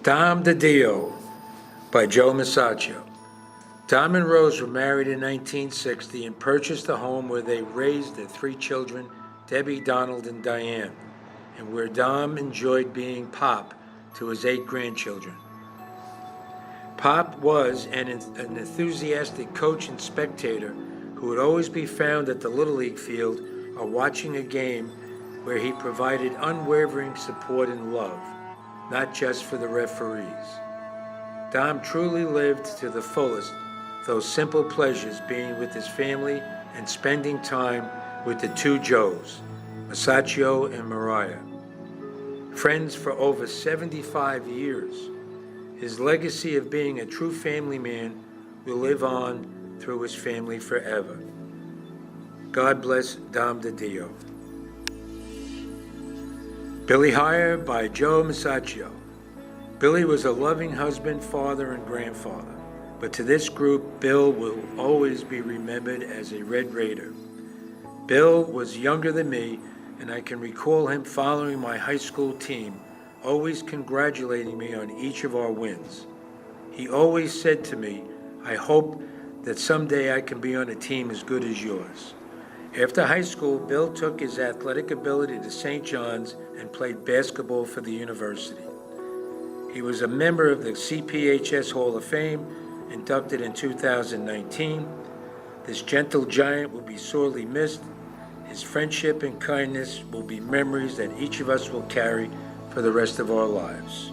Dom de Dio by Joe Masaccio. Dom and Rose were married in 1960 and purchased a home where they raised their three children, Debbie, Donald, and Diane, and where Dom enjoyed being Pop to his 8 grandchildren. Pop was an enthusiastic coach and spectator who would always be found at the Little League field or watching a game where he provided unwavering support and love, not just for the referees. Dom truly lived to the fullest those simple pleasures, being with his family and spending time with the two Joes, Masaccio and Mariah. Friends for over 75 years, his legacy of being a true family man will live on through his family forever. God bless Dom de Dio. Billy Hire by Joe Masaccio. Billy was a loving husband, father, and grandfather, but to this group, Bill will always be remembered as a Red Raider. Bill was younger than me, and I can recall him following my high school team, always congratulating me on each of our wins. He always said to me, "I hope that someday I can be on a team as good as yours." After high school, Bill took his athletic ability to St. John's and played basketball for the university. He was a member of the CPHS Hall of Fame, inducted in 2019. This gentle giant will be sorely missed. His friendship and kindness will be memories that each of us will carry for the rest of our lives.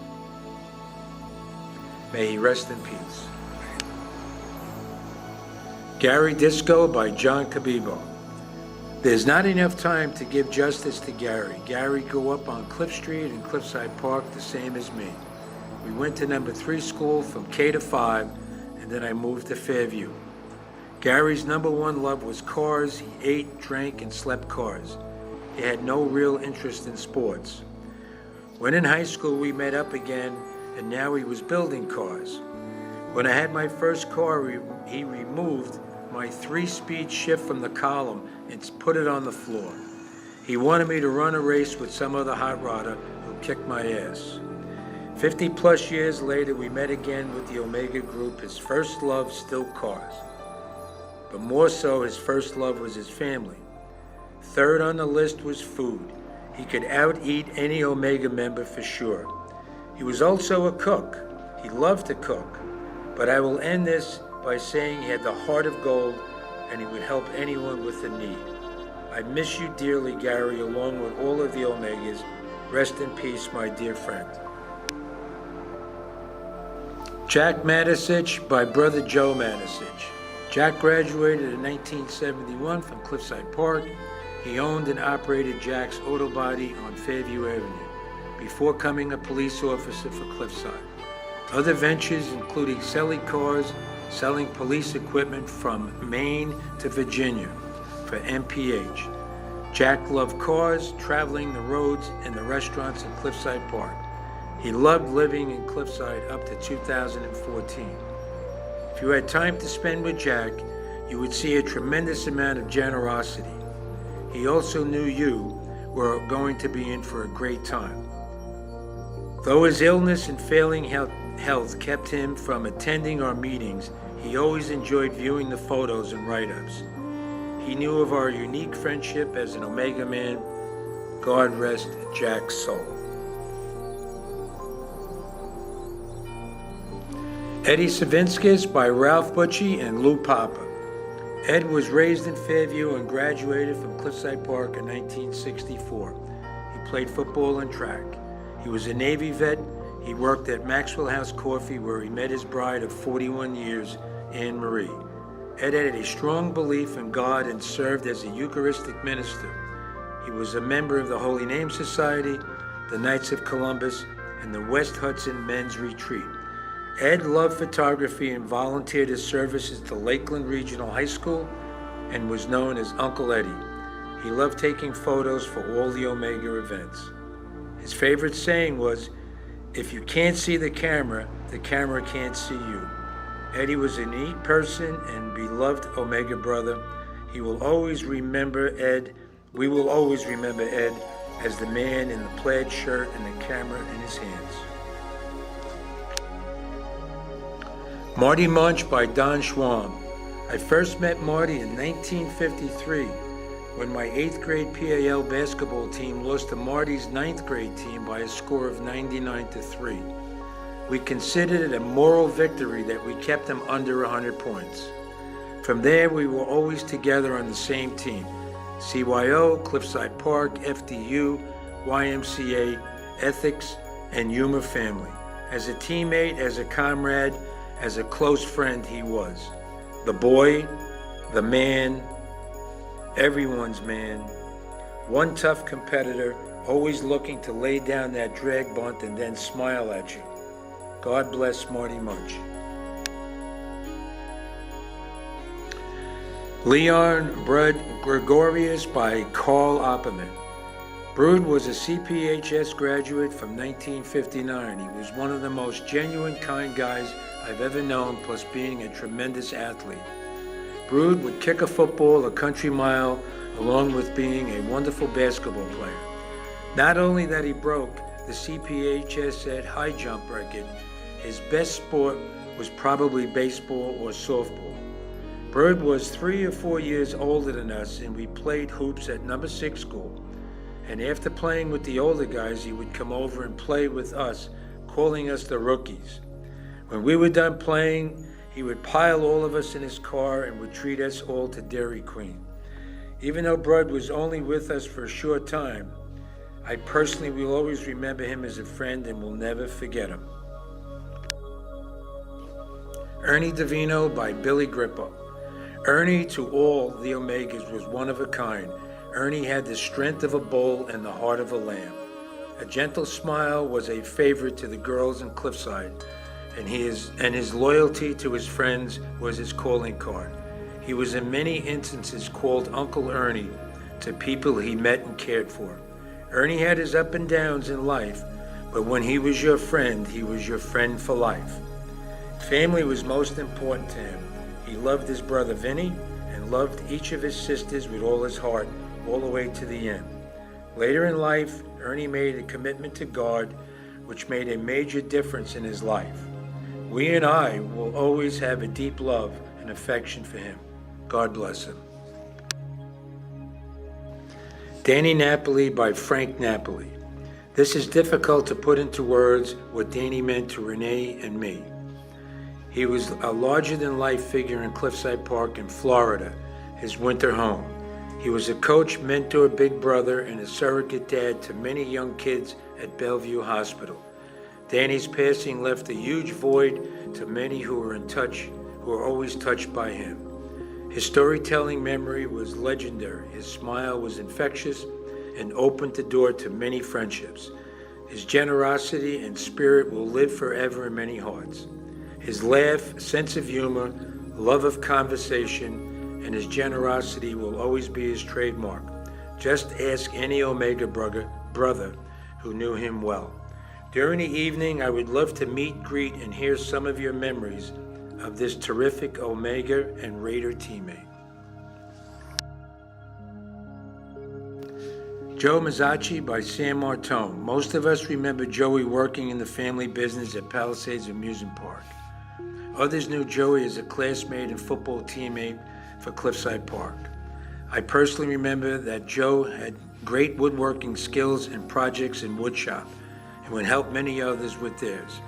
May he rest in peace. Gary Disco by John Cabibbo. There's not enough time to give justice to Gary. Gary grew up on Cliff Street and Cliffside Park, the same as me. We went to number 3 school from K to 5, and then I moved to Fairview. Gary's number one love was cars. He ate, drank, and slept cars. He had no real interest in sports. When in high school, we met up again, and now he was building cars. When I had my first car, he removed my 3-speed shift from the column and put it on the floor. He wanted me to run a race with some other hot rodder who kicked my ass. 50 plus years later, we met again with the Omega Group. His first love, still cars. But more so, his first love was his family. Third on the list was food. He could out-eat any Omega member for sure. He was also a cook. He loved to cook. But I will end this by saying he had the heart of gold and he would help anyone with a need. I miss you dearly, Gary, along with all of the Omegas. Rest in peace, my dear friend. Jack Matisich by Brother Joe Matisich. Jack graduated in 1971 from Cliffside Park. He owned and operated Jack's Auto Body on Fairview Avenue before becoming a police officer for Cliffside. Other ventures including selling cars, selling police equipment from Maine to Virginia for MPH. Jack loved cars, traveling the roads and the restaurants in Cliffside Park. He loved living in Cliffside up to 2014. If you had time to spend with Jack, you would see a tremendous amount of generosity. He also knew you were going to be in for a great time. Though his illness and failing health kept him from attending our meetings, he always enjoyed viewing the photos and write-ups. He knew of our unique friendship as an Omega man. God rest Jack's soul. Eddie Savinskis by Ralph Butchie and Lou Papa. Ed was raised in Fairview and graduated from Cliffside Park in 1964. He played football and track. He was a Navy vet. He worked at Maxwell House Coffee, where he met his bride of 41 years, Anne Marie. Ed had a strong belief in God and served as a Eucharistic minister. He was a member of the Holy Name Society, the Knights of Columbus, and the West Hudson Men's Retreat. Ed loved photography and volunteered his services to Lakeland Regional High School and was known as Uncle Eddie. He loved taking photos for all the Omega events. His favorite saying was, "If you can't see the camera can't see you." Eddie was a neat person and beloved Omega brother. We will always remember Ed as the man in the plaid shirt and the camera in his hands. Marty Munch by Don Schwam. I first met Marty in 1953 when my 8th grade PAL basketball team lost to Marty's 9th grade team by a score of 99-3. We considered it a moral victory that we kept them under 100 points. From there, we were always together on the same team. CYO, Cliffside Park, FDU, YMCA, Ethics, and Humor Family. As a teammate, as a comrade, as a close friend, he was. The boy, the man, everyone's man. One tough competitor, always looking to lay down that drag bunt and then smile at you. God bless Marty Munch. Leon Brud Gregorius by Carl Opperman. Brud was a CPHS graduate from 1959. He was one of the most genuine, kind guys I've ever known, plus being a tremendous athlete. Brud would kick a football a country mile, along with being a wonderful basketball player. Not only that he broke the CPHS high jump record, his best sport was probably baseball or softball. Brud was 3 or 4 years older than us, and we played hoops at number 6 school. And after playing with the older guys, he would come over and play with us, calling us the rookies. When we were done playing, he would pile all of us in his car and would treat us all to Dairy Queen. Even though Brud was only with us for a short time, I personally will always remember him as a friend and will never forget him. Ernie Davino by Billy Grippo. Ernie, to all the Omegas, was one of a kind. Ernie had the strength of a bull and the heart of a lamb. A gentle smile was a favorite to the girls in Cliffside, and his loyalty to his friends was his calling card. He was in many instances called Uncle Ernie to people he met and cared for. Ernie had his up and downs in life, but when he was your friend, he was your friend for life. Family was most important to him. He loved his brother Vinny and loved each of his sisters with all his heart, all the way to the end. Later in life, Ernie made a commitment to God, which made a major difference in his life. We and I will always have a deep love and affection for him. God bless him. Danny Napoli by Frank Napoli. This is difficult to put into words what Danny meant to Renee and me. He was a larger-than-life figure in Cliffside Park in Florida, his winter home. He was a coach, mentor, big brother, and a surrogate dad to many young kids at Bellevue Hospital. Danny's passing left a huge void to many who were always touched by him. His storytelling memory was legendary. His smile was infectious and opened the door to many friendships. His generosity and spirit will live forever in many hearts. His laugh, sense of humor, love of conversation, and his generosity will always be his trademark. Just ask any Omega brother who knew him well. During the evening, I would love to meet, greet, and hear some of your memories of this terrific Omega and Raider teammate. Joe Mazzacci by Sam Martone. Most of us remember Joey working in the family business at Palisades Amusement Park. Others knew Joey as a classmate and football teammate for Cliffside Park. I personally remember that Joe had great woodworking skills and projects in woodshop and would help many others with theirs.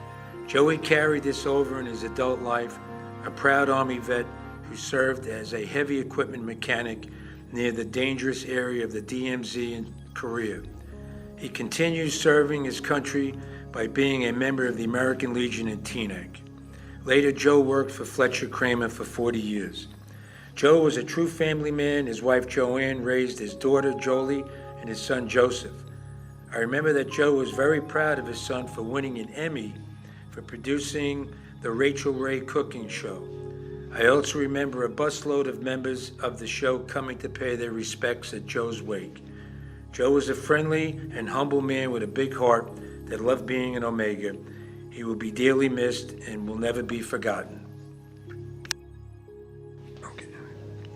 Joey carried this over in his adult life, a proud Army vet who served as a heavy equipment mechanic near the dangerous area of the DMZ in Korea. He continues serving his country by being a member of the American Legion in Teaneck. Later, Joe worked for Fletcher Kramer for 40 years. Joe was a true family man. His wife Joanne raised his daughter Jolie and his son Joseph. I remember that Joe was very proud of his son for winning an Emmy for producing the Rachel Ray cooking show. I also remember a busload of members of the show coming to pay their respects at Joe's wake. Joe was a friendly and humble man with a big heart that loved being an Omega. He will be dearly missed and will never be forgotten.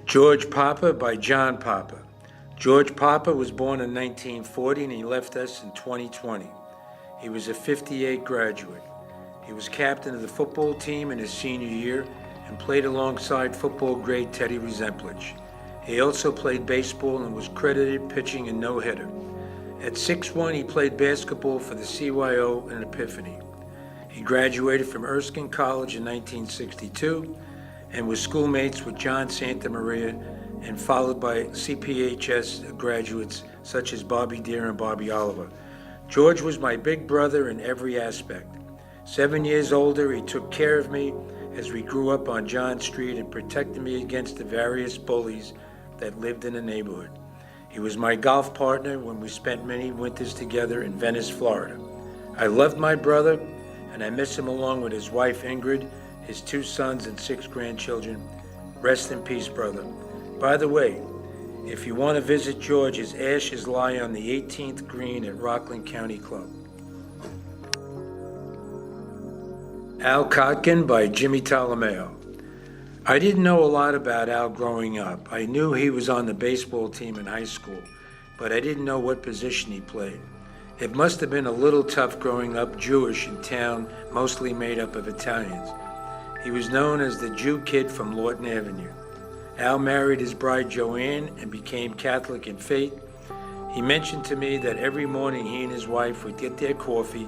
George Papa by John Papa. George Papa was born in 1940 and he left us in 2020. He was a 58 graduate. He was captain of the football team in his senior year and played alongside football great Teddy Rosenplich. He also played baseball and was credited pitching a no-hitter. At 6'1", he played basketball for the CYO and Epiphany. He graduated from Erskine College in 1962 and was schoolmates with John Santamaria and followed by CPHS graduates such as Bobby Deere and Bobby Oliver. George was my big brother in every aspect. 7 years older, he took care of me as we grew up on John Street and protected me against the various bullies that lived in the neighborhood. He was my golf partner when we spent many winters together in Venice, Florida. I loved my brother, and I miss him along with his wife Ingrid, his 2 sons and 6 grandchildren. Rest in peace, brother. By the way, if you want to visit George, his ashes lie on the 18th green at Rockland County Club. Al Kotkin by Jimmy Tolomeo. I didn't know a lot about Al growing up. I knew he was on the baseball team in high school, but I didn't know what position he played. It must have been a little tough growing up Jewish in town, mostly made up of Italians. He was known as the Jew kid from Lawton Avenue. Al married his bride Joanne and became Catholic in faith. He mentioned to me that every morning he and his wife would get their coffee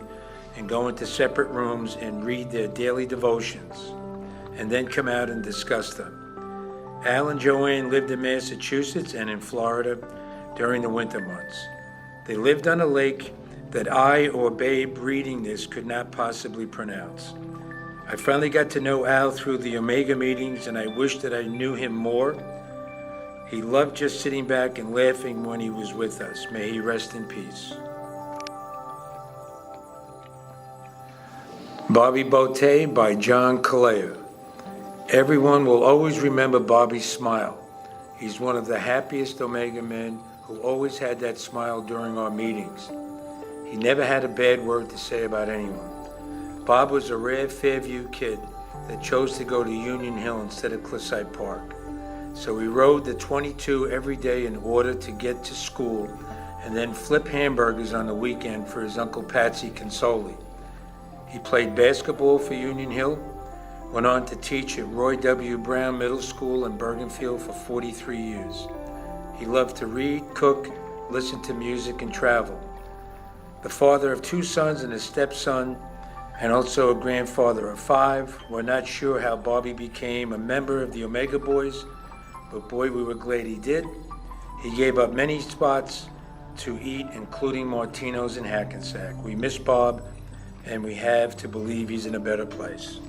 and go into separate rooms and read their daily devotions, and then come out and discuss them. Al and Joanne lived in Massachusetts and in Florida during the winter months. They lived on a lake that I or Babe reading this could not possibly pronounce. I finally got to know Al through the Omega meetings, and I wish that I knew him more. He loved just sitting back and laughing when he was with us. May he rest in peace. Bobby Botte by John Kalea. Everyone will always remember Bobby's smile. He's one of the happiest Omega men who always had that smile during our meetings. He never had a bad word to say about anyone. Bob was a rare Fairview kid that chose to go to Union Hill instead of Cliffside Park. So he rode the 22 every day in order to get to school and then flip hamburgers on the weekend for his Uncle Patsy Consoli. He played basketball for Union Hill, went on to teach at Roy W. Brown Middle School in Bergenfield for 43 years. He loved to read, cook, listen to music, and travel. The father of 2 sons and a stepson, and also a grandfather of 5, we're not sure how Bobby became a member of the Omega Boys, but boy, we were glad he did. He gave up many spots to eat, including Martino's in Hackensack. We miss Bob, and we have to believe he's in a better place.